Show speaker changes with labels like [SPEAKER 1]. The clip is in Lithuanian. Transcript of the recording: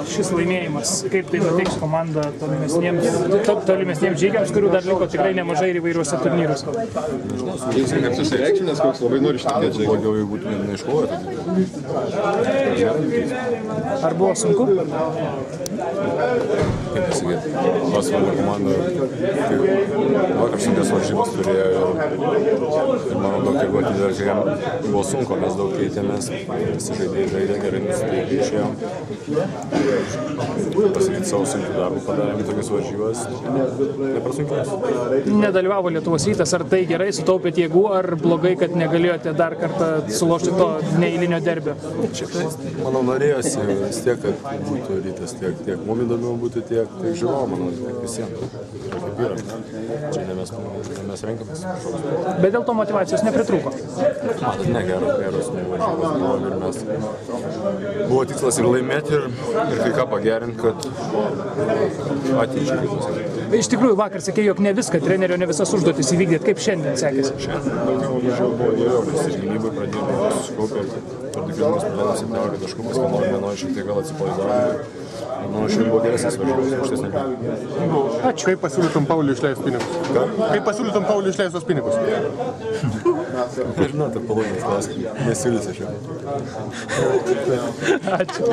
[SPEAKER 1] šis laimėjimas, kaip tai pateiks komandą tolimesniems žygiams, kurių dar liko tikrai nemažai ir įvairiuose turnyruose.
[SPEAKER 2] Kaip susireikšminęs, koks labai nori šiandien.
[SPEAKER 3] Blogiau, jeigu būtume neiškovoję.
[SPEAKER 1] Ar buvo sunku?
[SPEAKER 3] Kaip pasakyti, pasvalio komanda vakar sunkias varžybas turėjo ir manau daug jeigu atidarė, jam buvo sunku, mes daug keitėmės, visi žaidė gerai, nusiteikę išėjom. Pasakyti savo sunkių darbų, padarėm tokias varžybas, neprasunkės.
[SPEAKER 1] Nedalyvavo Lietuvos Rytas, ar tai gerai, sutaupėt jėgų, ar blogai, kad negalėjote dar kartą sulošti to neeilinio derbio?
[SPEAKER 3] Manau, norėjosi vis tiek, kad būtų Rytas tiek mum įdomiau būtų tiek žiūrovų, manau, tiek visiems. Ir kaip yra. Čia ne mes renkamės.
[SPEAKER 1] Bet dėl to motyvacijos nepritrūko?
[SPEAKER 3] Matot, ne, geros varžybos buvo ir mes. Buvo tikslas ir laimėti ir kai ką pagerinti, kad ateičiai.
[SPEAKER 1] Iš tikrųjų, vakar sakė, jog ne viską trenerio, ne visas užduotis įvykdėt. Kaip šiandien sekėsi?
[SPEAKER 3] Šiandien daugiau mažiau buvo geriau, nes ir gynybai pradėjome susikaupę ir per 2 kėlimus pradėjome 17 taškų, paskui nori šiek tiek gal atsipalaidavome. Manau, šiandien buvo geresnis varžybos, aukštesnė lyga.
[SPEAKER 2] Ačiū. Kaip pasiūlytum Pauliui išleistus pinigus?
[SPEAKER 3] Ką?
[SPEAKER 2] Kaip pasiūlytum Pauliui išleistus pinigus?
[SPEAKER 3] Žinot, ar palūkės klausimą. Nesiūlysiu šiandien.
[SPEAKER 1] Ačiū.